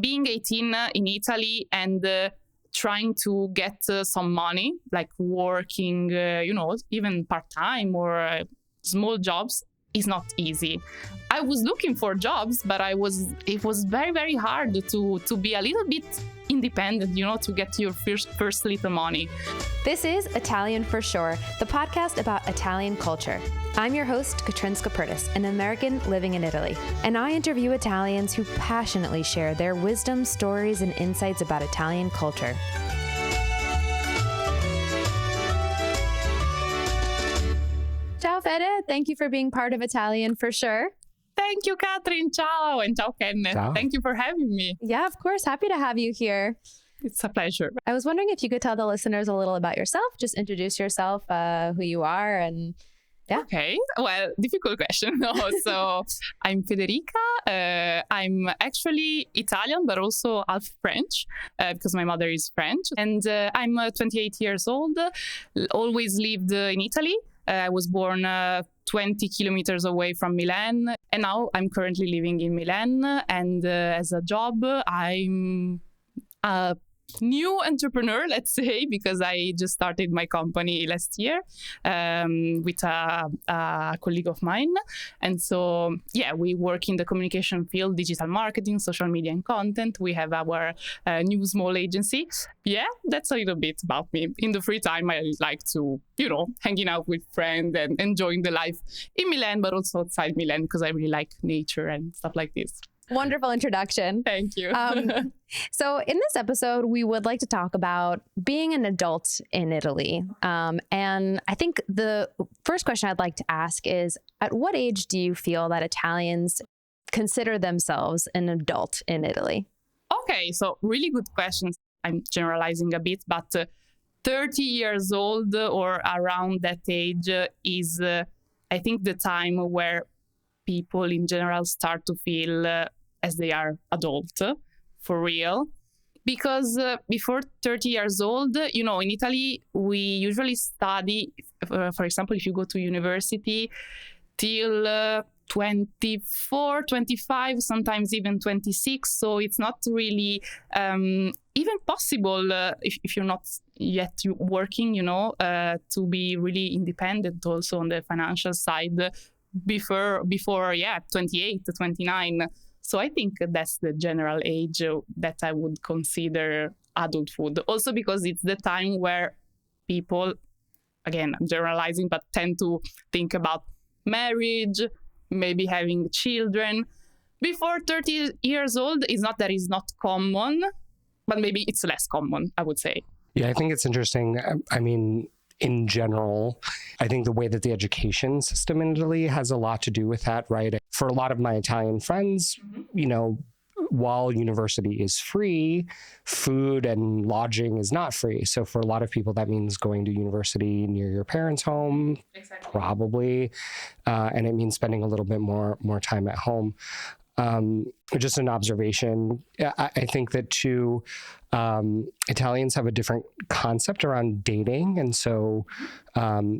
being 18 in Italy and trying to get some money, like working, even part-time or small jobs, is not easy. I was looking for jobs, but it was very, very hard to be a little bit independent, to get your first little money. This is Italian for Sure, the podcast about Italian culture. I'm your host, Katrinska Purtis, an American living in Italy, and I interview Italians who passionately share their wisdom, stories, and insights about Italian culture. Ciao, Fede. Thank you for being part of Italian for Sure. Thank you, Katrin. Ciao. And ciao, Kenneth. Ciao. Thank you for having me. Yeah, of course. Happy to have you here. It's a pleasure. I was wondering if you could tell the listeners a little about yourself. Just introduce yourself, who you are, and yeah. Okay. Well, difficult question. No. So I'm Federica. I'm actually Italian, but also half French because my mother is French. And I'm 28 years old. Always lived in Italy. I was born 20 kilometers away from Milan. And now I'm currently living in Milan. And as a job, I'm a new entrepreneur, let's say, because I just started my company last year with a colleague of mine. And so, yeah, we work in the communication field, digital marketing, social media and content. We have our new small agency. Yeah, that's a little bit about me. In the free time, I like to, hanging out with friends and enjoying the life in Milan, but also outside Milan, because I really like nature and stuff like this. Wonderful introduction. Thank you. So in this episode, we would like to talk about being an adult in Italy. And I think the first question I'd like to ask is, at what age do you feel that Italians consider themselves an adult in Italy? Okay, so really good questions. I'm generalizing a bit, but 30 years old or around that age is, I think, the time where people in general start to feel as they are adult, for real. Because before 30 years old, in Italy, we usually study, for example, if you go to university, till 24, 25, sometimes even 26. So it's not really even possible if you're not yet working, to be really independent also on the financial side before 28 to 29. So I think that's the general age that I would consider adulthood. Also because it's the time where people, again, I'm generalizing, but tend to think about marriage, maybe having children. Before 30 years old, it's not that it's not common, but maybe it's less common, I would say. Yeah, I think it's interesting. I mean, in general, I think the way that the education system in Italy has a lot to do with that, right? For a lot of my Italian friends, while university is free, food and lodging is not free. So for a lot of people, that means going to university near your parents' home, probably, and it means spending a little bit more time at home. Just an observation. I think that too, Italians have a different concept around dating. And so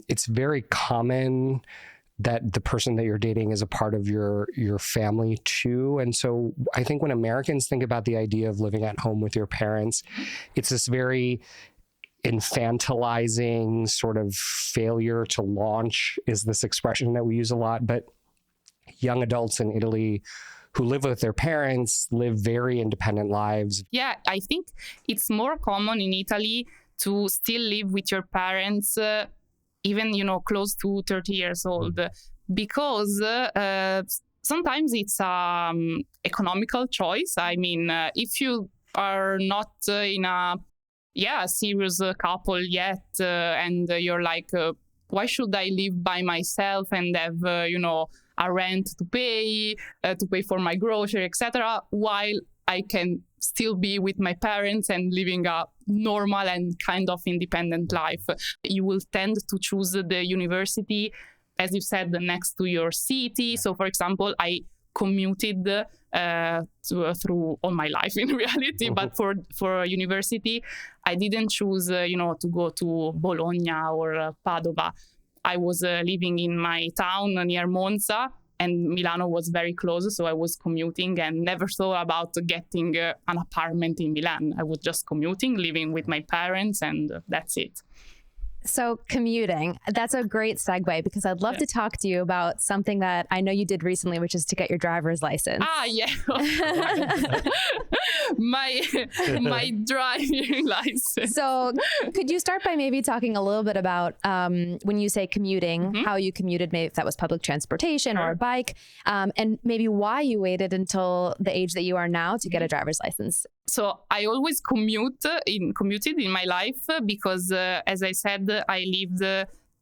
it's very common that the person that you're dating is a part of your family too. And so I think when Americans think about the idea of living at home with your parents, it's this very infantilizing sort of failure to launch is this expression that we use a lot. But young adults in Italy who live with their parents live very independent lives. Yeah, I think it's more common in Italy to still live with your parents, even, close to 30 years old, because sometimes it's economical choice. I mean, if you are not in a serious couple yet, and you're like, why should I live by myself and have, a rent to pay for my grocery, etc., while I can still be with my parents and living a normal and kind of independent life. You will tend to choose the university, as you said, next to your city. So, for example, I commuted through all my life in reality, but for university, I didn't choose, to go to Bologna or Padova. I was living in my town near Monza, and Milano was very close, so I was commuting and never thought about getting an apartment in Milan. I was just commuting, living with my parents, and that's it. So commuting, that's a great segue, because I'd love to talk to you about something that I know you did recently, which is to get your driver's license. Yeah. my driving license. So could you start by maybe talking a little bit about when you say commuting, how you commuted, maybe if that was public transportation or a bike, and maybe why you waited until the age that you are now to get a driver's license? So I always commuted in my life because, as I said, I lived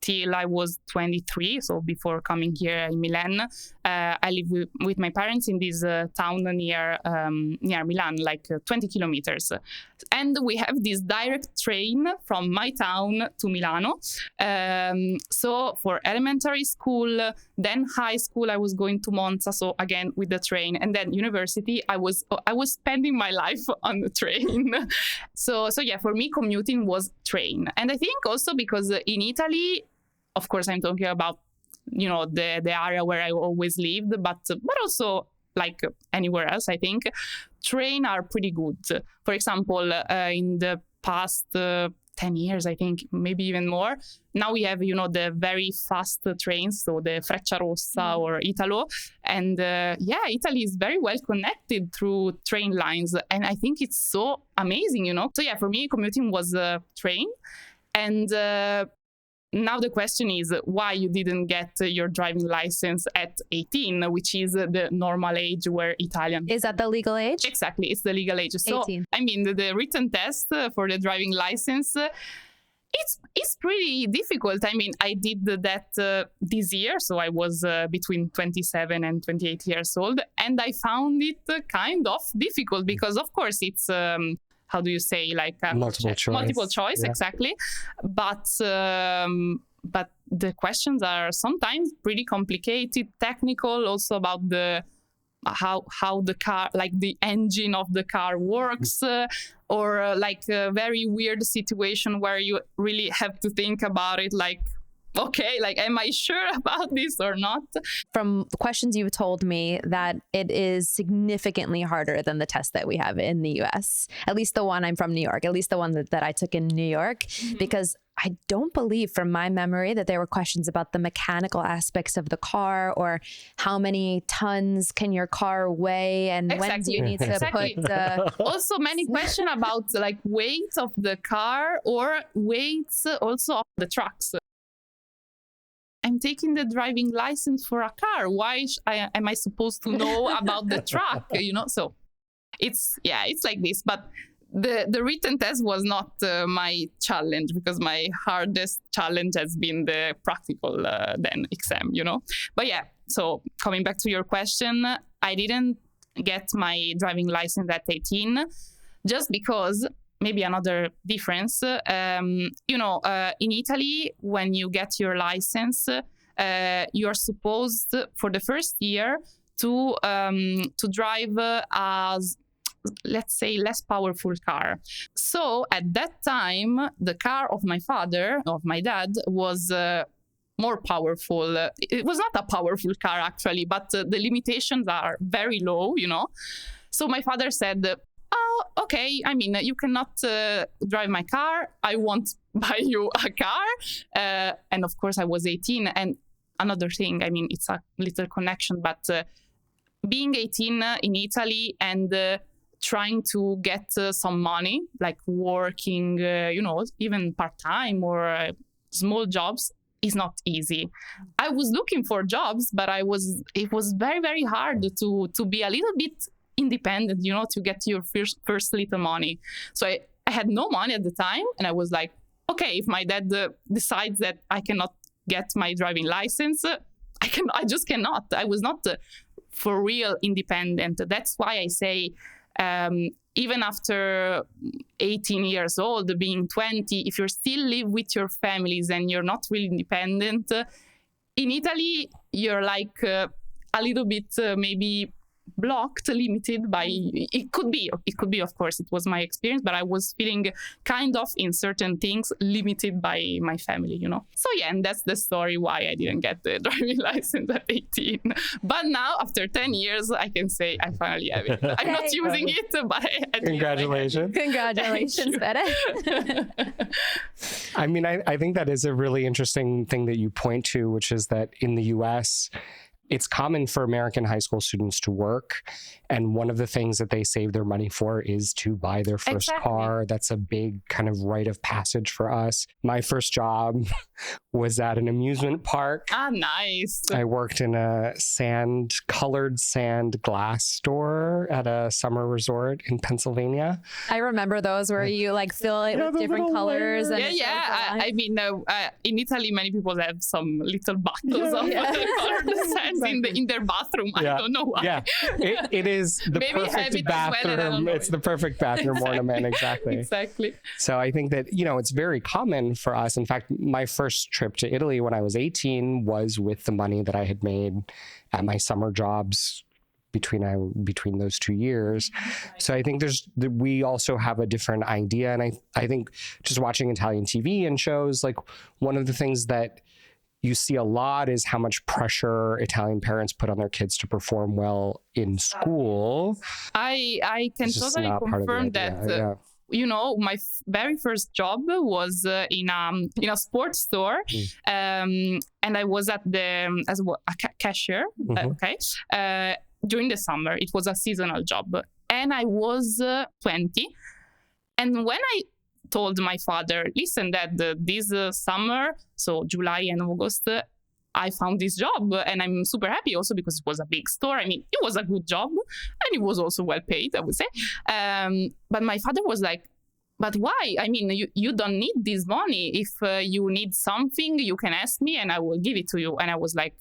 till I was 23. So before coming here in Milan, I lived with my parents in this town near Milan, like 20 kilometers. And we have this direct train from my town to Milano. So for elementary school, then high school, I was going to Monza. So again, with the train, and then university, I was spending my life on the train. So yeah, for me, commuting was train. And I think also because in Italy, of course, I'm talking about, the area where I always lived, but also like anywhere else, I think train are pretty good. For example, in the past 10 years, I think, maybe even more, now we have, the very fast trains, so the Frecciarossa or Italo. And Italy is very well connected through train lines. And I think it's so amazing, So yeah, for me, commuting was a train. And now the question is why you didn't get your driving license at 18, which is the normal age where Italian... Is that the legal age? Exactly, it's the legal age. So, 18. I mean, the written test for the driving license, it's pretty difficult. I mean, I did that this year, so I was between 27 and 28 years old, and I found it kind of difficult because, of course, it's... how do you say, like multiple choice? Multiple choice, yeah. Exactly. But the questions are sometimes pretty complicated, technical, also about how the car, like the engine of the car works, or like a very weird situation where you really have to think about it, like, okay, like, am I sure about this or not? From the questions you've told me that it is significantly harder than the test that we have in the US, at least the one I'm from New York, at least the one that I took in New York, because I don't believe from my memory that there were questions about the mechanical aspects of the car or how many tons can your car weigh and when do you need to put... Also many questions about like weight of the car or weights also of the trucks. I'm taking the driving license for a car. Why am I supposed to know about the truck? So it's like this. But the written test was not my challenge, because my hardest challenge has been the practical then exam, But yeah, so coming back to your question, I didn't get my driving license at 18 just because... Maybe another difference, in Italy, when you get your license, you're supposed for the first year to drive as, let's say, less powerful car. So at that time, the car of my dad, was more powerful. It was not a powerful car, actually, but the limitations are very low, So my father said, oh, okay, I mean, you cannot drive my car. I won't buy you a car. And of course, I was 18. And another thing, I mean, it's a little connection, but being 18 in Italy and trying to get some money, like working, even part-time or small jobs, is not easy. I was looking for jobs, but it was very, very hard to be a little bit independent, to get your first little money. So I had no money at the time, and I was like, okay, if my dad decides that I cannot get my driving license, I just cannot. I was not for real independent. That's why I say, even after 18 years old, being 20, if you still live with your families and you're not really independent, in Italy, you're like a little bit maybe blocked, limited by, it could be, of course, it was my experience, but I was feeling kind of in certain things limited by my family, So yeah, and that's the story why I didn't get the driving license at 18. But now, after 10 years, I can say I finally have it. I'm not using it, but Congratulations. Congratulations, Fede. I mean, I think that is a really interesting thing that you point to, which is that in the US, it's common for American high school students to work. And one of the things that they save their money for is to buy their first car. That's a big kind of rite of passage for us. My first job was at an amusement park. Ah, nice. I worked in a colored sand glass store at a summer resort in Pennsylvania. I remember those where you fill it with different colors. And I mean, in Italy, many people have some little bottles of colored sands in their bathroom. I don't know why. Yeah, it is the perfect bathroom. It's the perfect bathroom ornament. Exactly. Exactly. So I think that, it's very common for us. In fact, my first trip to Italy when I was 18 was with the money that I had made at my summer jobs between those 2 years. So I think we also have a different idea. And I think just watching Italian TV and shows, one of the things that you see a lot is how much pressure Italian parents put on their kids to perform well in school. I can totally confirm that. My very first job was in a sports store, and I was as a cashier. During the summer, it was a seasonal job, and I was 20. And when I told my father, listen, that this summer, so July and August, I found this job and I'm super happy also because it was a big store. I mean, it was a good job and it was also well paid, I would say. But my father was like, but why? I mean, you don't need this money. If you need something, you can ask me and I will give it to you. And I was like,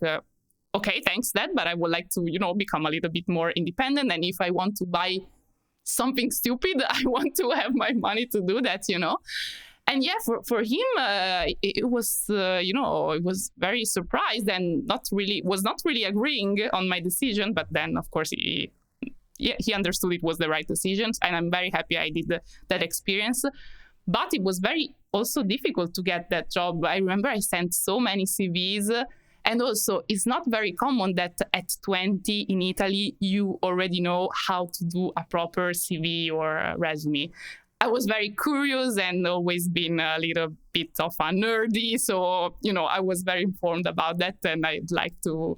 okay, thanks, Dad, but I would like to, become a little bit more independent. And if I want to buy something stupid, I want to have my money to do that, And yeah, for him, it was, it was very surprised and was not really agreeing on my decision. But then, of course, he understood it was the right decision. And I'm very happy I did that experience. But it was very also difficult to get that job. I remember I sent so many CVs. And also, it's not very common that at 20 in Italy, you already know how to do a proper CV or a resume. I was very curious and always been a little bit of a nerdy. So, I was very informed about that. And I'd like to,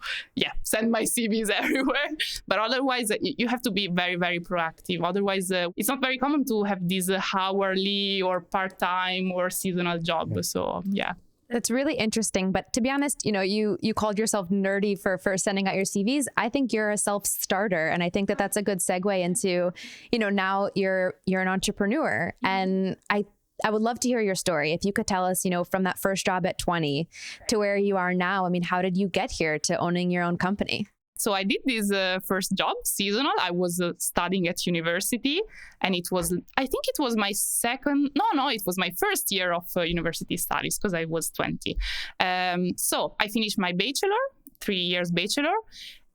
send my CVs everywhere. But otherwise, you have to be very, very proactive. Otherwise, it's not very common to have this hourly or part-time or seasonal job. So, yeah. That's really interesting. But to be honest, you called yourself nerdy for sending out your CVs. I think you're a self-starter. And I think that that's a good segue into, now you're an entrepreneur. And I would love to hear your story. If you could tell us, from that first job at 20 to where you are now, I mean, how did you get here to owning your own company? So I did this first job, seasonal. I was studying at university and it was my it was my first year of university studies because I was 20. So I finished my bachelor, 3 years bachelor.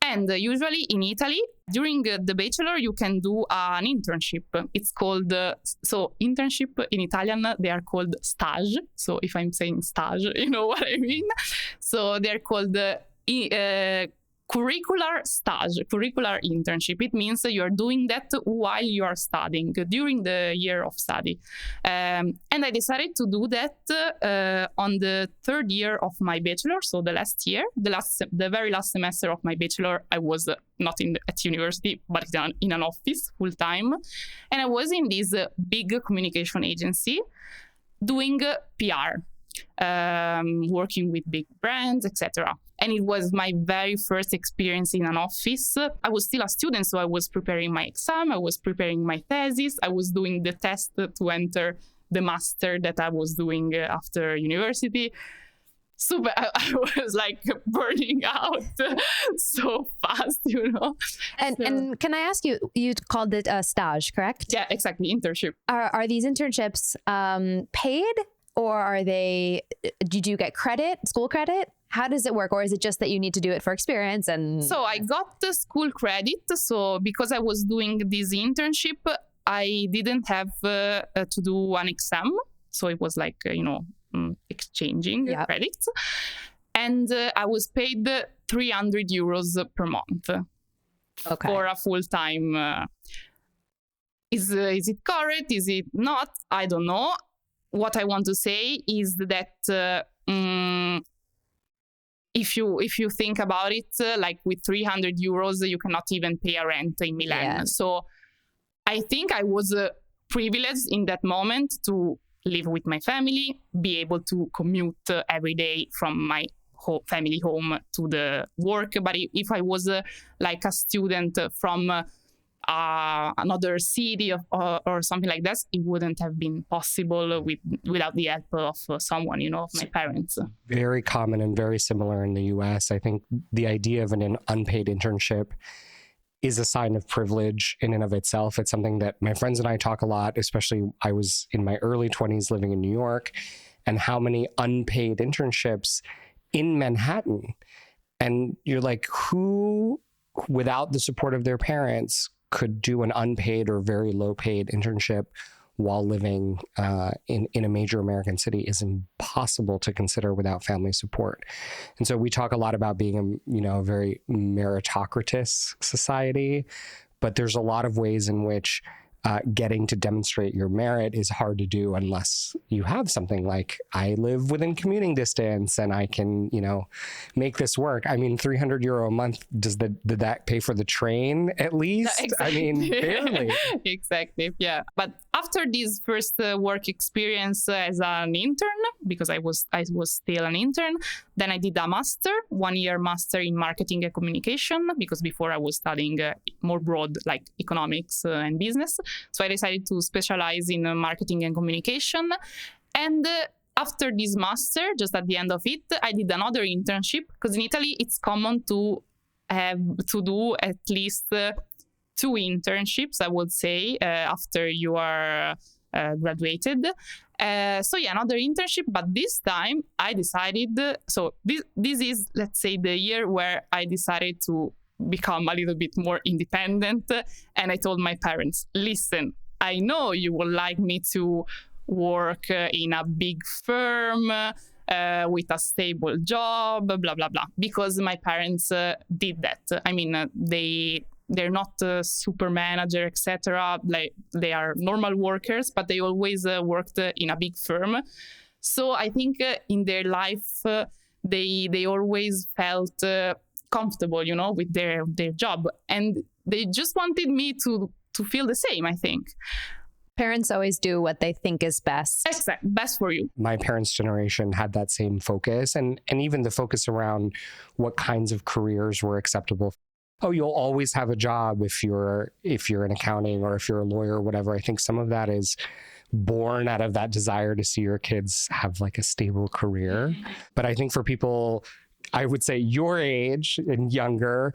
And usually in Italy, during the bachelor, you can do an internship. It's called, internship in Italian, they are called stage. So if I'm saying stage, you know what I mean? So they're called curricular internship. It means you're doing that while you are studying during the year of study. And I decided to do that on the third year of my bachelor. So the very last semester of my bachelor, I was not at university, but in an office full time. And I was in this big communication agency doing PR. Working with big brands, etc. And it was my very first experience in an office. I was still a student, so I was preparing my exam, I was preparing my thesis, I was doing the test to enter the master that I was doing after university. Super, I was like burning out so fast, And can I ask you, you called it a stage, correct? Yeah, exactly, internship. Are these internships paid? Or did you get school credit? How does it work? Or is it just that you need to do it for experience? And So I got the school credit. So because I was doing this internship, I didn't have to do an exam. So it was like, exchanging credits. And I was paid 300 euros per month for a full-time. Is it correct? Is it not? I don't know. What I want to say is that if you think about it, like with 300 euros, you cannot even pay a rent in Milan. Yeah. So I think I was privileged in that moment to live with my family, be able to commute every day from my family home to the work. But if I was like a student from another city or something like that, it wouldn't have been possible without the help of someone, of my parents. Very common and very similar in the US. I think the idea of an unpaid internship is a sign of privilege in and of itself. It's something that my friends and I talk a lot, especially I was in my early 20s living in New York, and how many unpaid internships in Manhattan. And you're like, who, without the support of their parents, could do an unpaid or very low paid internship while living in a major American city is impossible to consider without family support. And so we talk a lot about being a very meritocratic society, but there's a lot of ways in which getting to demonstrate your merit is hard to do unless you have something like, I live within commuting distance and I can, make this work. I mean, 300 euro a month, did that pay for the train at least? Exactly. I mean, barely. Exactly, yeah. But after this first work experience as an intern, because I was still an intern, then I did a 1-year master in marketing and communication, because before I was studying more broad, like economics and business. So I decided to specialize in marketing and communication. And after this master, just at the end of it, I did another internship, because in Italy, it's common to have to do at least 2 internships, I would say, after you are graduated. Another internship, but this time I decided, so this is, let's say, the year where I decided to become a little bit more independent. And I told my parents, listen, I know you would like me to work in a big firm with a stable job, blah, blah, blah, because my parents did that. I mean, they're not a super manager, etc. Like, they are normal workers, but they always worked in a big firm. So I think in their life, they always felt comfortable, with their job. And they just wanted me to feel the same, I think. Parents always do what they think is best. Exactly, best for you. My parents' generation had that same focus, and even the focus around what kinds of careers were acceptable. Oh, you'll always have a job if you're in accounting or if you're a lawyer or whatever. I think some of that is born out of that desire to see your kids have like a stable career. But I think for people, I would say your age and younger,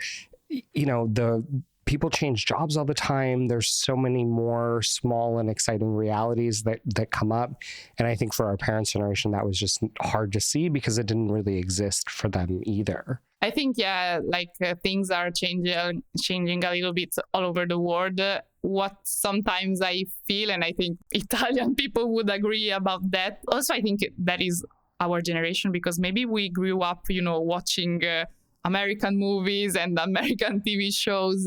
the people change jobs all the time. There's so many more small and exciting realities that come up. And I think for our parents' generation, that was just hard to see because it didn't really exist for them either. I think, things are changing a little bit all over the world. What sometimes I feel, and I think Italian people would agree about that. Also, I think that is our generation, because maybe we grew up, watching American movies and American TV shows.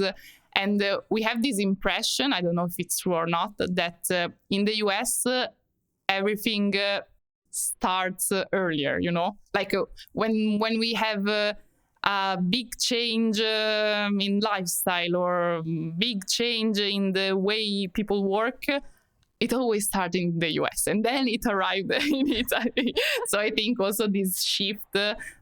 And we have this impression, I don't know if it's true or not, that in the US, everything starts earlier, Like when we have a big change in lifestyle or big change in the way people work, it always started in the US and then it arrived in Italy. So I think also this shift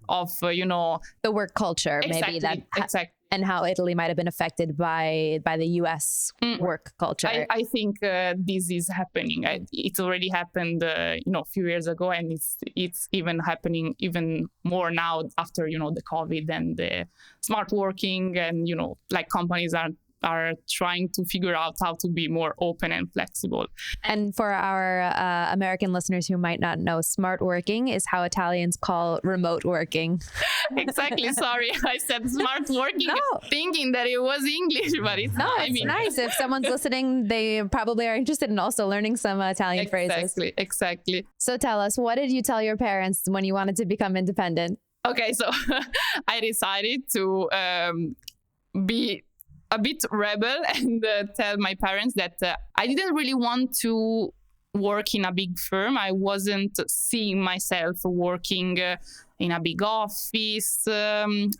of, the work culture, exactly, maybe exactly. And how Italy might have been affected by the US work culture. I think this is happening. It's already happened, a few years ago, and it's even happening even more now after, the COVID and the smart working, and, like companies are are trying to figure out how to be more open and flexible. And for our American listeners who might not know, smart working is how Italians call remote working. Exactly. Sorry, I said smart working, thinking that it was English, but it's not. It's nice. If someone's listening, they probably are interested in also learning some Italian phrases. Exactly. So tell us, what did you tell your parents when you wanted to become independent? Okay, so I decided to be a bit rebel and tell my parents that I didn't really want to work in a big firm. I wasn't seeing myself working in a big office, and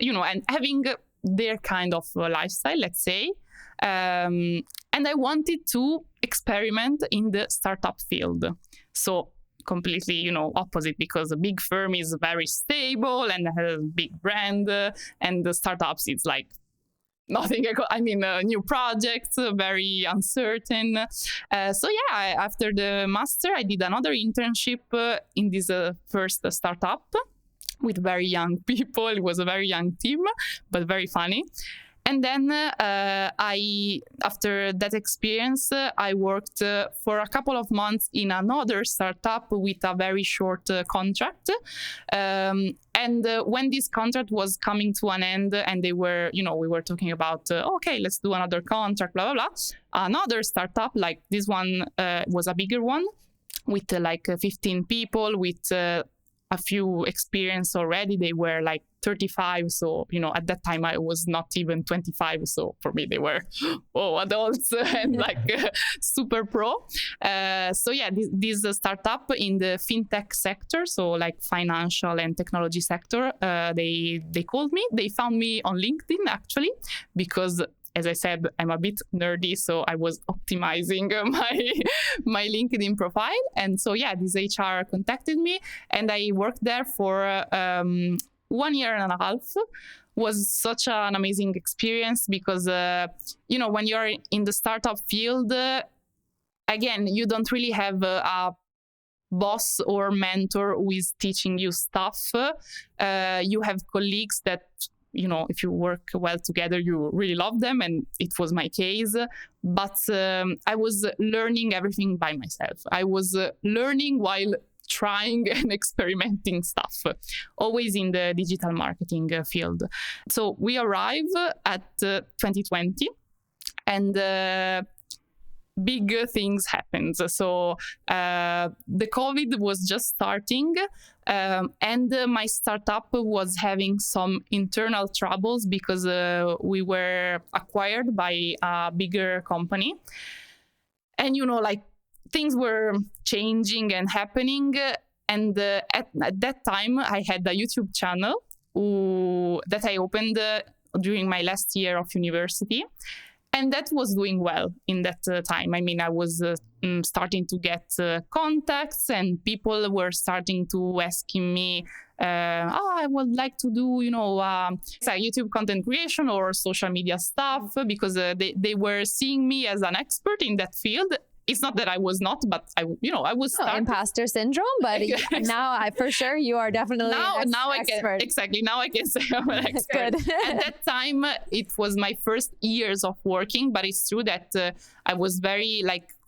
having their kind of lifestyle, let's say. And I wanted to experiment in the startup field. So completely, opposite, because a big firm is very stable and has a big brand, and the startups, it's like nothing. New projects, very uncertain. After the master, I did another internship in this first startup with very young people. It was a very young team, but very funny. And then after that experience, I worked for a couple of months in another startup with a very short contract. And when this contract was coming to an end, and they were, we were talking about, okay, let's do another contract, blah, blah, blah. Another startup like this one was a bigger one with 15 people, with a few experience already. They were 35. So, at that time I was not even 25. So for me, they were, adults and super pro. This startup in the fintech sector. So financial and technology sector, they called me. They found me on LinkedIn, actually, because as I said, I'm a bit nerdy, so I was optimizing my LinkedIn profile. And so, this HR contacted me, and I worked there for 1 year and a half. Was such an amazing experience because, when you're in the startup field, again, you don't really have a boss or mentor who is teaching you stuff. You have colleagues that, if you work well together, you really love them. And it was my case. But I was learning everything by myself. I was learning while trying and experimenting stuff, always in the digital marketing field. So we arrive at 2020, and big things happened. So the COVID was just starting, and my startup was having some internal troubles because we were acquired by a bigger company. And, things were changing and happening. And at that time, I had a YouTube channel that I opened during my last year of university. And that was doing well in that time. I was starting to get contacts, and people were starting to asking me, I would like to do, YouTube content creation or social media stuff, because they were seeing me as an expert in that field. It's not that I was not, but I was starting. Imposter syndrome, but now for sure you are definitely an expert. Now I can say I'm an expert. Good. At that time, it was my first years of working, but it's true that I was very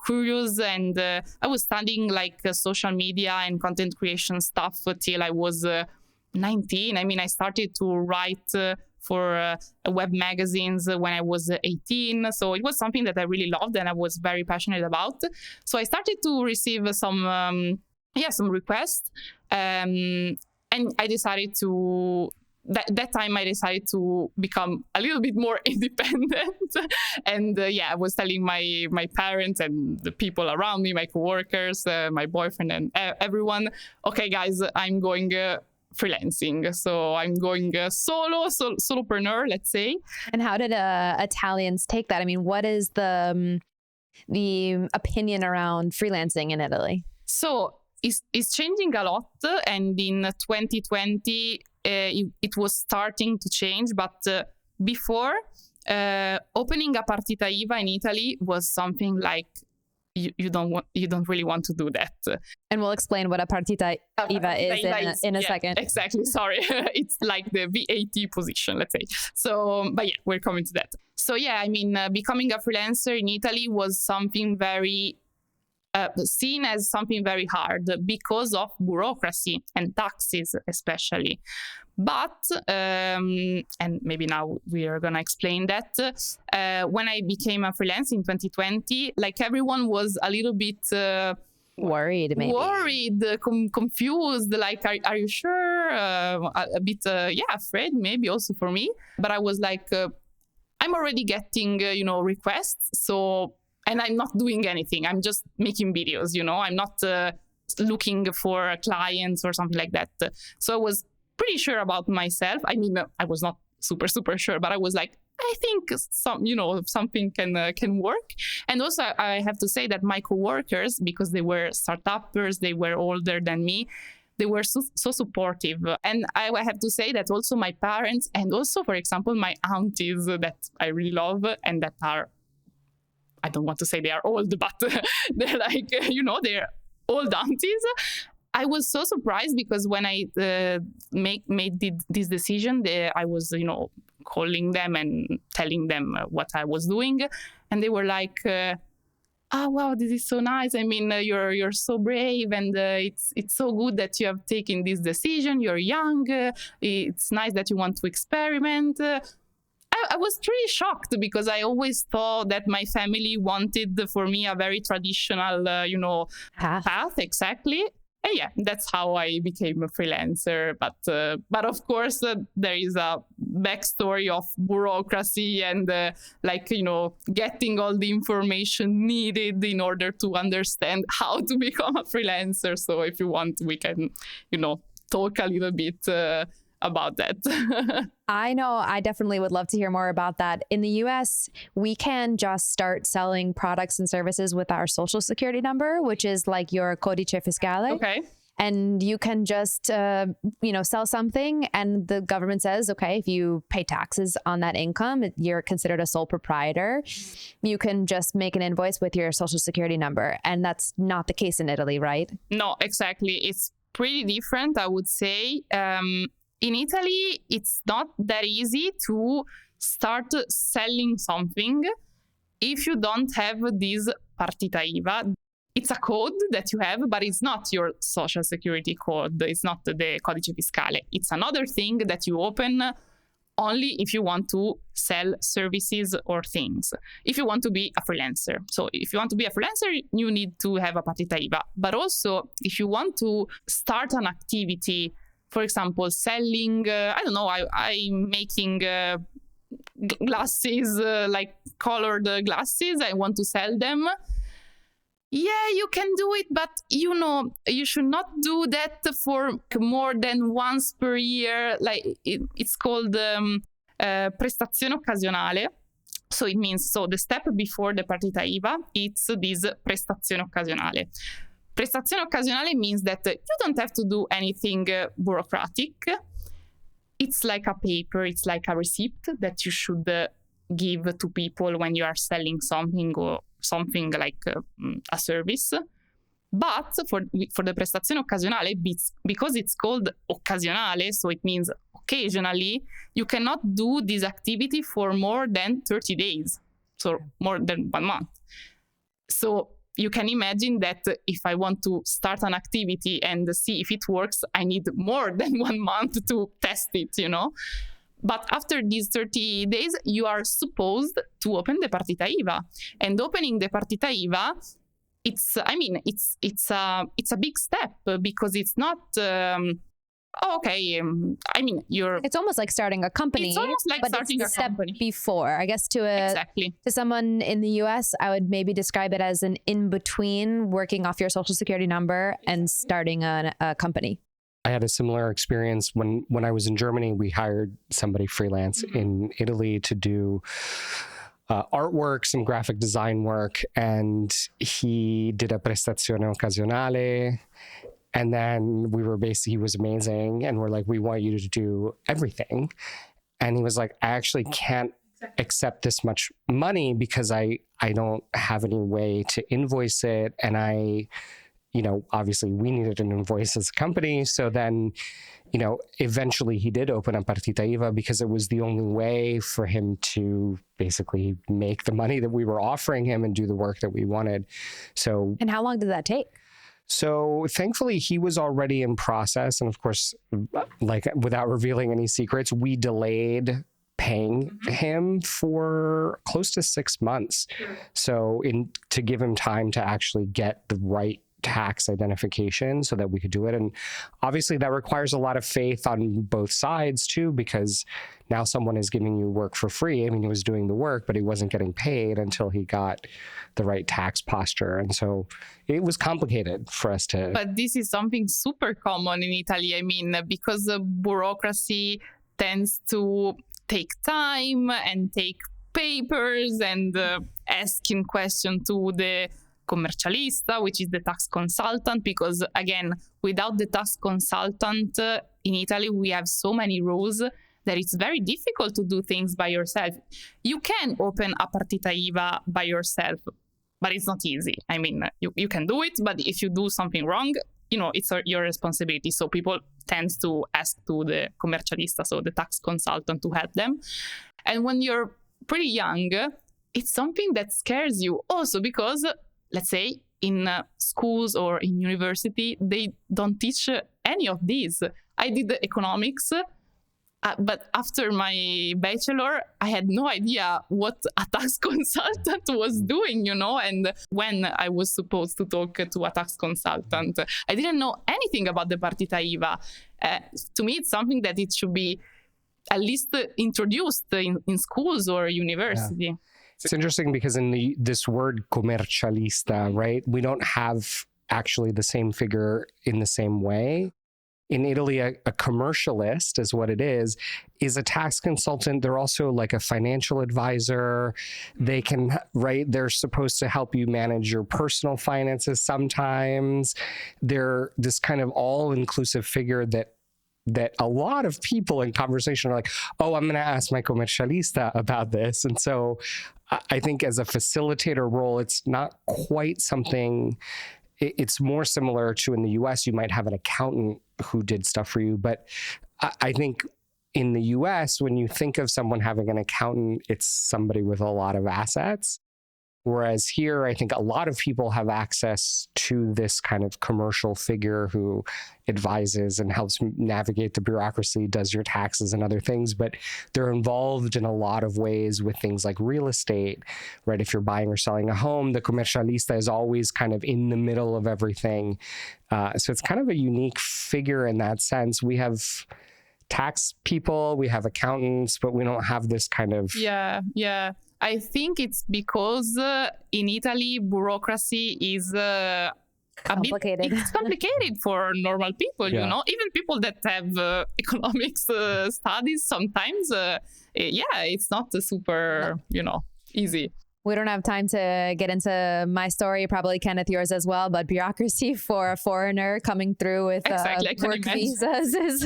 curious, and I was studying social media and content creation stuff till I was 19. I started to write for web magazines when I was 18. So it was something that I really loved and I was very passionate about. So I started to receive some requests. And I decided to, that time I decided to become a little bit more independent. And I was telling my parents and the people around me, my coworkers, my boyfriend and everyone, okay, guys, I'm going freelancing. So I'm going solopreneur, let's say. And how did Italians take that? What is the opinion around freelancing in Italy? So it's changing a lot. And in 2020, it was starting to change. But before, opening a partita IVA in Italy was something like you don't really want to do that. And we'll explain what a partita IVA is in a second. Exactly. Sorry. It's like the VAT position, let's say. So, but yeah, we're coming to that. So yeah, I mean, becoming a freelancer in Italy was something very seen as something very hard because of bureaucracy and taxes, especially. But, and maybe now we are going to explain that, when I became a freelance in 2020, like everyone was a little bit worried, confused, like, are you sure? A bit, afraid, maybe also for me. But I was like, I'm already getting, requests. So, and I'm not doing anything. I'm just making videos, I'm not looking for clients or something like that. So I was pretty sure about myself. I mean, I was not super sure, but I was like, I think something can work. And also, I have to say that my coworkers, because they were startuppers, they were older than me, they were so supportive. And I have to say that also my parents, and also, for example, my aunties that I really love and that are, I don't want to say they are old, but they're like, they're old aunties. I was so surprised because when I made this decision, I was, calling them and telling them what I was doing. And they were like, oh, wow, this is so nice. I mean, you're so brave, and it's so good that you have taken this decision. You're young. It's nice that you want to experiment. I was pretty shocked because I always thought that my family wanted for me a very traditional, path. Exactly. And yeah, that's how I became a freelancer. But of course, there is a backstory of bureaucracy and getting all the information needed in order to understand how to become a freelancer. So if you want, we can, talk a little bit about that. I know. I definitely would love to hear more about that. In the US, we can just start selling products and services with our social security number, which is like your codice fiscale. Okay. And you can just, sell something, and the government says, okay, if you pay taxes on that income, you're considered a sole proprietor. You can just make an invoice with your social security number. And that's not the case in Italy, right? No, exactly. It's pretty different, I would say. In Italy, it's not that easy to start selling something if you don't have this partita IVA. It's a code that you have, but it's not your social security code. It's not the codice fiscale. It's another thing that you open only if you want to sell services or things, if you want to be a freelancer. So if you want to be a freelancer, you need to have a partita IVA. But also, if you want to start an activity, for example, selling, I'm making glasses, like colored glasses. I want to sell them. Yeah, you can do it, but you should not do that for more than once per year. Like it's called prestazione occasionale. So it means, the step before the partita IVA, it's this prestazione occasionale. Prestazione occasionale means that you don't have to do anything bureaucratic. It's like a paper, it's like a receipt that you should give to people when you are selling something or something like a service. But for the prestazione occasionale, because it's called occasionale, so it means occasionally, you cannot do this activity for more than 30 days, so more than 1 month. So you can imagine that if I want to start an activity and see if it works, I need more than 1 month to test it, But after these 30 days, you are supposed to open the partita IVA. And opening the partita IVA, it's a big step because it's not, It's almost like starting a company. It's almost like starting a company. Before, I guess, to someone in the US, I would maybe describe it as an in-between working off your social security number and starting a company. I had a similar experience when I was in Germany. We hired somebody freelance in Italy to do artwork, some graphic design work, and he did a prestazione occasionale. And then he was amazing. And we're like, we want you to do everything. And he was like, I actually can't accept this much money because I don't have any way to invoice it. And obviously we needed an invoice as a company. So then, eventually he did open up Partita IVA because it was the only way for him to basically make the money that we were offering him and do the work that we wanted. So. And how long did that take? So thankfully he was already in process. And of course, like without revealing any secrets, we delayed paying him for close to 6 months. So to give him time to actually get the right tax identification so that we could do it. And obviously that requires a lot of faith on both sides too, because now someone is giving you work for free. I mean, he was doing the work, but he wasn't getting paid until he got the right tax posture. And so it was complicated for us to. But this is something super common in Italy. I mean, because the bureaucracy tends to take time and take papers and asking questions to the commercialista, which is the tax consultant, because again, without the tax consultant in Italy, we have so many rules that it's very difficult to do things by yourself. You can open a Partita IVA by yourself, but it's not easy. I mean, you can do it, but if you do something wrong, it's your responsibility. So people tend to ask to the commercialista, so the tax consultant, to help them. And when you're pretty young, it's something that scares you also because, let's say, in schools or in university, they don't teach any of these. I did economics, but after my bachelor, I had no idea what a tax consultant was doing, and when I was supposed to talk to a tax consultant, I didn't know anything about the Partita IVA. To me, it's something that it should be at least introduced in schools or university. Yeah. It's interesting because in this word commercialista, right, we don't have actually the same figure in the same way. In Italy, a commercialist is what it is a tax consultant. They're also like a financial advisor. They can, right, they're supposed to help you manage your personal finances sometimes. They're this kind of all-inclusive figure that a lot of people in conversation are like, oh, I'm going to ask my commercialista about this. And so I think as a facilitator role, it's not quite something, it's more similar to in the US, you might have an accountant who did stuff for you. But I think in the US, when you think of someone having an accountant, it's somebody with a lot of assets. Whereas here, I think a lot of people have access to this kind of commercial figure who advises and helps navigate the bureaucracy, does your taxes and other things, but they're involved in a lot of ways with things like real estate, right? If you're buying or selling a home, the commercialista is always kind of in the middle of everything. So it's kind of a unique figure in that sense. We have tax people, we have accountants, but we don't have this kind of... Yeah. I think it's because in Italy, bureaucracy is complicated. It's complicated for normal people, even people that have economics studies sometimes. It's not super, easy. We don't have time to get into my story, probably Kenneth, yours as well, but bureaucracy for a foreigner coming through with work visas is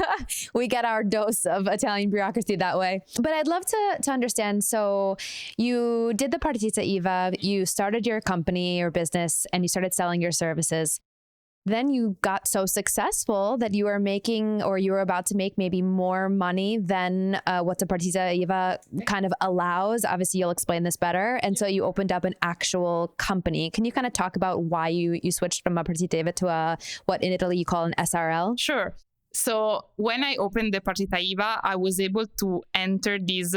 we get our dose of Italian bureaucracy that way. But I'd love to understand, so you did the Partita IVA, you started your company or business, and you started selling your services. Then you got so successful that you were making, or you were about to make, maybe more money than what the Partita IVA kind of allows. Obviously, you'll explain this better. And so you opened up an actual company. Can you kind of talk about why you switched from a Partita IVA to what in Italy you call an SRL? Sure. So when I opened the Partita IVA, I was able to enter this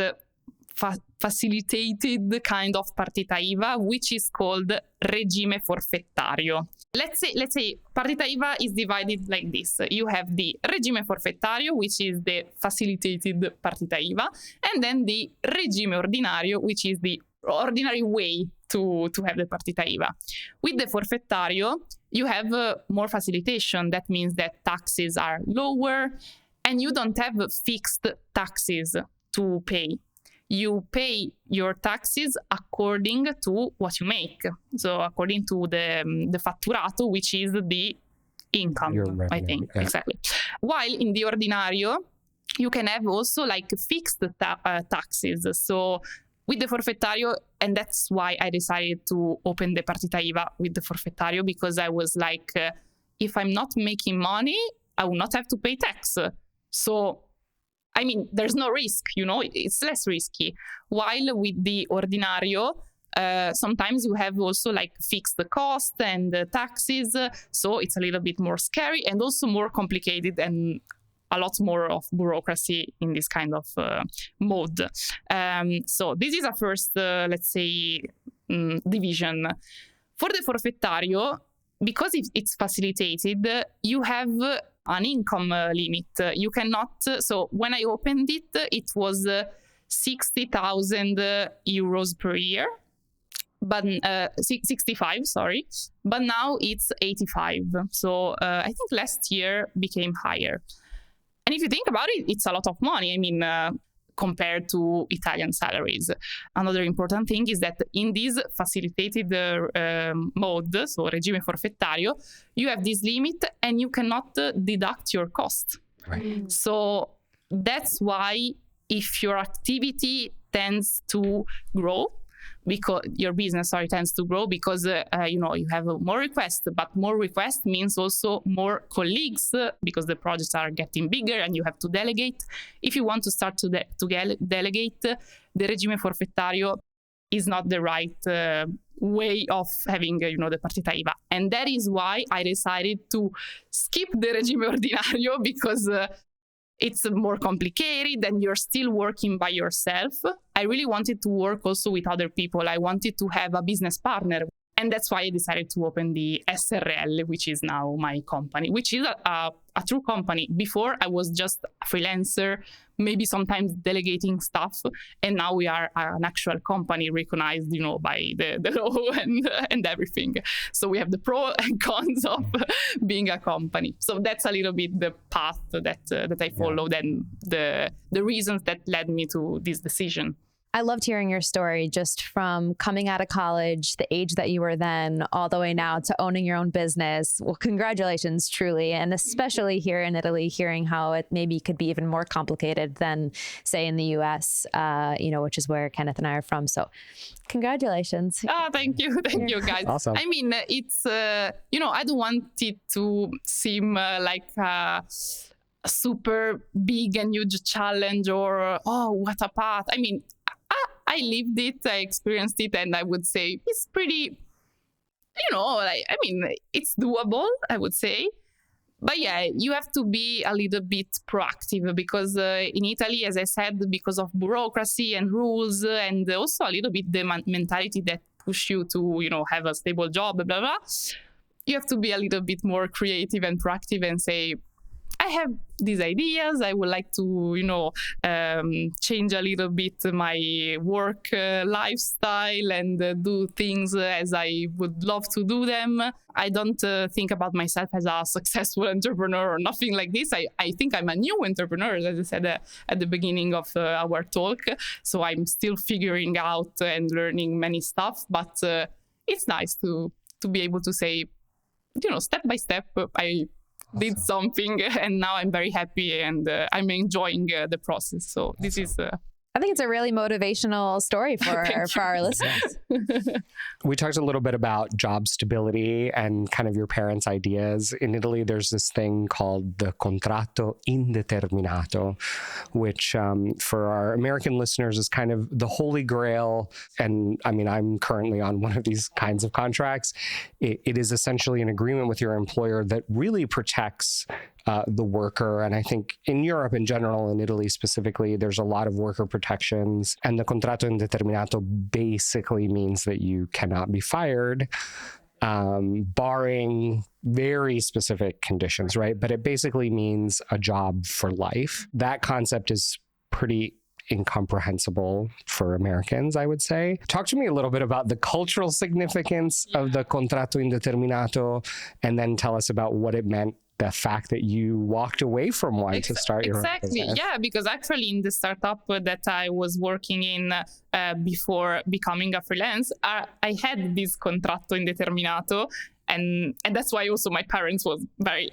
facilitated kind of Partita IVA, which is called regime forfettario. Let's say Partita IVA is divided like this. You have the regime forfettario, which is the facilitated Partita IVA, and then the regime ordinario, which is the ordinary way to have the Partita IVA. With the forfettario, you have more facilitation. That means that taxes are lower and you don't have fixed taxes to pay. You pay your taxes according to what you make. So according to the fatturato, which is the income, I think. Yeah. Exactly. While in the ordinario, you can have also like fixed taxes. So with the forfettario, and that's why I decided to open the partita IVA with the forfettario, because I was like, if I'm not making money, I will not have to pay tax. So, I mean, there's no risk, it's less risky. While with the ordinario, sometimes you have also like fixed the cost and taxes. So it's a little bit more scary and also more complicated and a lot more of bureaucracy in this kind of mode. So this is a first, let's say, division. For the forfettario, because it's facilitated, you have an income limit. You cannot, so when I opened it, it was 60,000 euros per year. But 65, sorry. But now it's 85. So I think last year became higher. And if you think about it, it's a lot of money. I mean, compared to Italian salaries. Another important thing is that in this facilitated mode, so regime forfettario, you have this limit and you cannot deduct your cost. Right. So that's why if your activity tends to grow, because your business tends to grow because you have more requests, but more requests means also more colleagues because the projects are getting bigger and you have to delegate. If you want to start to delegate, the regime forfettario is not the right way of having the partita IVA, and that is why I decided to skip the regime ordinario because it's more complicated and you're still working by yourself. I really wanted to work also with other people. I wanted to have a business partner. And that's why I decided to open the SRL, which is now my company, which is a true company. Before, I was just a freelancer, maybe sometimes delegating stuff. And now we are an actual company recognized, by the law and everything. So we have the pros and cons of being a company. So that's a little bit the path that I followed and the reasons that led me to this decision. I loved hearing your story, just from coming out of college, the age that you were then, all the way now to owning your own business. Well, congratulations, truly. And especially here in Italy, hearing how it maybe could be even more complicated than, say, in the US, which is where Kenneth and I are from. So congratulations. Oh, thank you. Thank you, guys. Awesome. I mean, it's, I don't want it to seem like a super big and huge challenge or, oh, what a path. I mean, I lived it, I experienced it, and I would say it's pretty, it's doable, I would say. But yeah, you have to be a little bit proactive because in Italy, as I said, because of bureaucracy and rules and also a little bit the mentality that push you to, have a stable job, blah, blah, blah. You have to be a little bit more creative and proactive and say, I have these ideas. I would like to, change a little bit my work lifestyle and do things as I would love to do them. I don't think about myself as a successful entrepreneur or nothing like this. I think I'm a new entrepreneur, as I said at the beginning of our talk. So I'm still figuring out and learning many stuff. But it's nice to be able to say, step by step, I did something and now I'm very happy and I'm enjoying the process. So this is I think it's a really motivational story for our listeners. We talked a little bit about job stability and kind of your parents' ideas. In Italy, there's this thing called the contratto indeterminato, which for our American listeners is kind of the holy grail. And I mean, I'm currently on one of these kinds of contracts. It is essentially an agreement with your employer that really protects the worker. And I think in Europe in general, in Italy specifically, there's a lot of worker protections. And the contratto indeterminato basically means that you cannot be fired, barring very specific conditions, right? But it basically means a job for life. That concept is pretty incomprehensible for Americans, I would say. Talk to me a little bit about the cultural significance of the contratto indeterminato, and then tell us about what it meant, the fact that you walked away from one to start your own business. Yeah, because actually in the startup that I was working in before becoming a freelance, I had this contratto indeterminato. And that's why also my parents was very,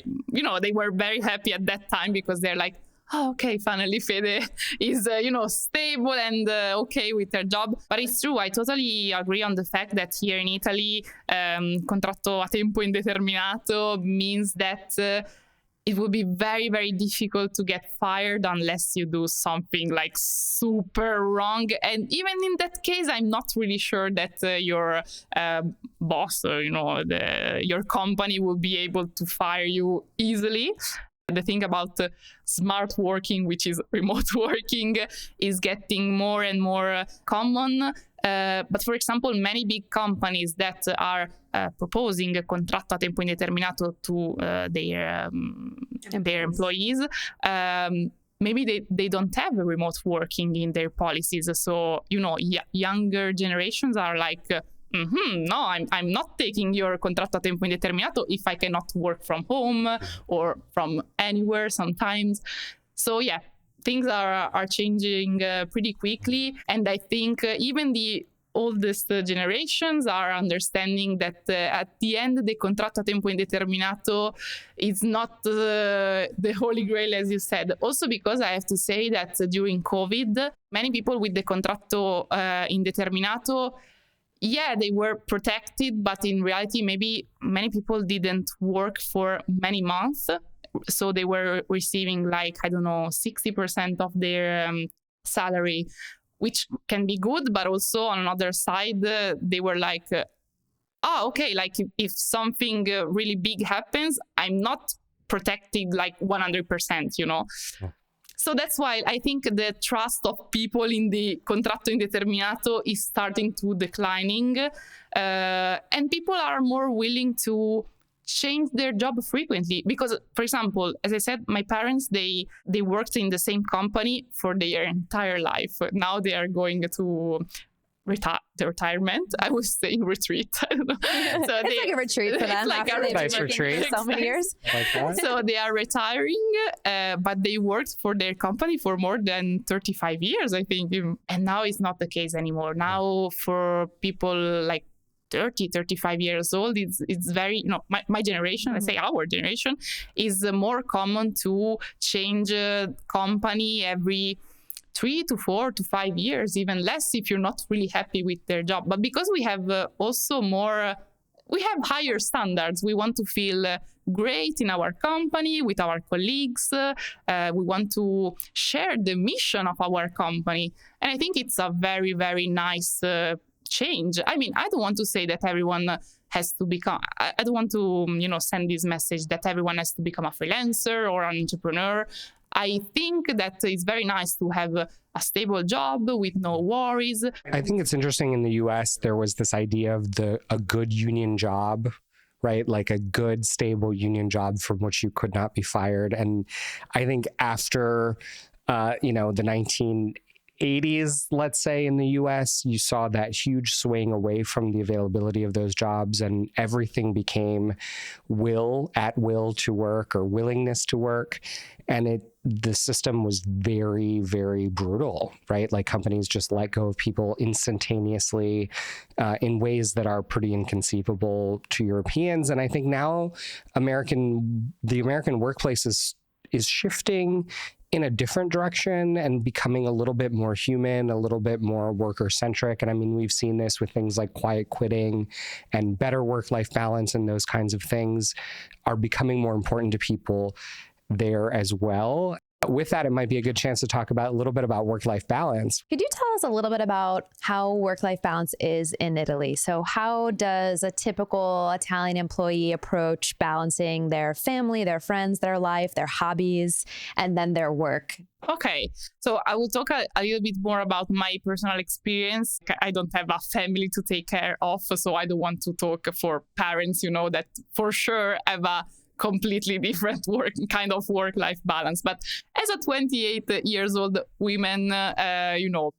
they were very happy at that time because they're like, oh, okay, finally Fede is, stable and okay with her job. But it's true, I totally agree on the fact that here in Italy, contratto a tempo indeterminato means that it would be very, very difficult to get fired unless you do something like super wrong. And even in that case, I'm not really sure that your boss or, your company will be able to fire you easily. The thing about smart working, which is remote working, is getting more and more common. But for example, many big companies that are proposing a contratto a tempo indeterminato to their employees, maybe they don't have a remote working in their policies. So, younger generations are like, no, I'm not taking your contratto a tempo indeterminato if I cannot work from home or from anywhere sometimes. So yeah, things are changing pretty quickly. And I think even the oldest generations are understanding that at the end, the contratto a tempo indeterminato is not the holy grail, as you said. Also because I have to say that during COVID, many people with the contratto indeterminato, yeah, they were protected, but in reality, maybe many people didn't work for many months. So they were receiving 60% of their salary, which can be good. But also on another side, they were like, okay, if something really big happens, I'm not protected 100%, Yeah. So that's why I think the trust of people in the contratto indeterminato is starting to declining, and people are more willing to change their job frequently. Because, for example, as I said, my parents, they worked in the same company for their entire life. Now they are going to retirement. I was saying retreat. I don't know. So it's like a retreat for them. It's like a nice retreat. For so many years. Like so they are retiring, but they worked for their company for more than 35 years, I think. And now it's not the case anymore. Now for people 30, 35 years old, it's very, my generation, I say our generation, is more common to change company every 3 to 4 to 5 years, even less if you're not really happy with their job. But because we have also we have higher standards. We want to feel great in our company, with our colleagues. We want to share the mission of our company. And I think it's a very, very nice change. I mean, I don't want to say that everyone has to become, I don't want to, send this message that everyone has to become a freelancer or an entrepreneur. I think that it's very nice to have a stable job with no worries. I think it's interesting in the US, there was this idea of a good union job, right? Like a good, stable union job from which you could not be fired. And I think after, the 1980s, let's say, in the US, you saw that huge swing away from the availability of those jobs, and everything became at will to work or willingness to work. And the system was very, very brutal, right? Like companies just let go of people instantaneously in ways that are pretty inconceivable to Europeans. And I think now the American workplace is shifting in a different direction and becoming a little bit more human, a little bit more worker-centric. And I mean, we've seen this with things like quiet quitting and better work-life balance, and those kinds of things are becoming more important to people there as well. With that, it might be a good chance to talk a little bit about work-life balance. Could you tell us a little bit about how work-life balance is in Italy? So how does a typical Italian employee approach balancing their family, their friends, their life, their hobbies, and then their work? Okay, so I will talk a little bit more about my personal experience. I don't have a family to take care of, so I don't want to talk for parents, that for sure have a completely different work-life balance. But as a 28 years old woman,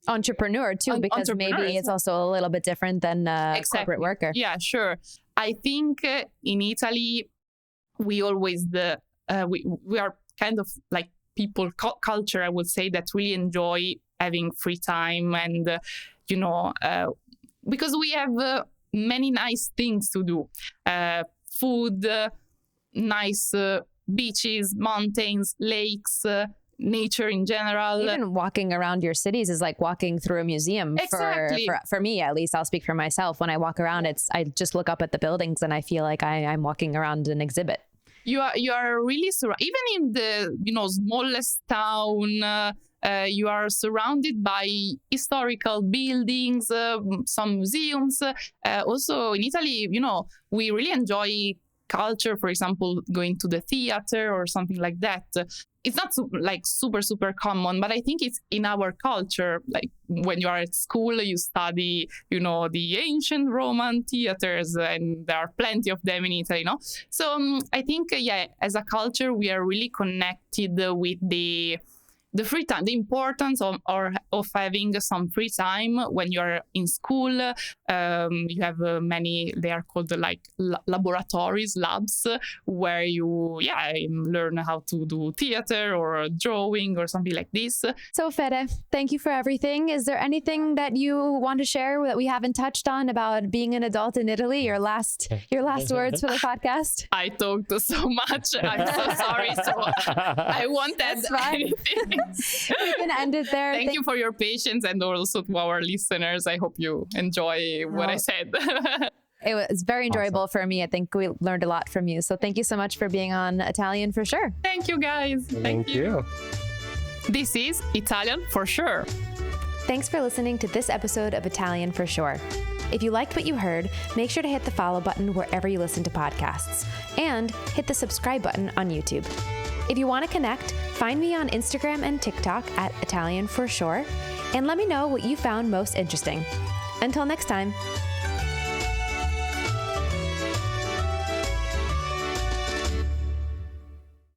entrepreneur too, because maybe it's also a little bit different than a corporate worker. Yeah, sure. I think in Italy, we always, we are kind of like people culture, I would say, that really enjoy having free time and, because we have many nice things to do. Food, nice beaches, mountains, lakes, nature in general. Even walking around your cities is like walking through a museum. Exactly. For me, at least, I'll speak for myself. When I walk around, I just look up at the buildings and I feel like I'm walking around an exhibit. You are really even in the smallest town. You are surrounded by historical buildings, some museums. Also in Italy, we really enjoy culture. For example, going to the theater or something like that. It's not super common, but I think it's in our culture. Like when you are at school, you study, the ancient Roman theaters, and there are plenty of them in Italy, So I think, as a culture, we are really connected with the free time, the importance of having some free time when you're in school. You have many, they are called laboratories, labs, where you learn how to do theater or drawing or something like this. So Fede, thank you for everything. Is there anything that you want to share that we haven't touched on about being an adult in Italy? Your last words for the podcast? I talked so much. I'm so sorry. So I won't add anything. We can end it there. Thank you for your patience, and also to our listeners. I hope you enjoy what I said. It was very enjoyable for me. I think we learned a lot from you. So thank you so much for being on Italian for Sure. Thank you, guys. Thank you. This is Italian for Sure. Thanks for listening to this episode of Italian for Sure. If you liked what you heard, make sure to hit the follow button wherever you listen to podcasts, and hit the subscribe button on YouTube. If you want to connect, find me on Instagram and TikTok at Italian for Sure, and let me know what you found most interesting. Until next time.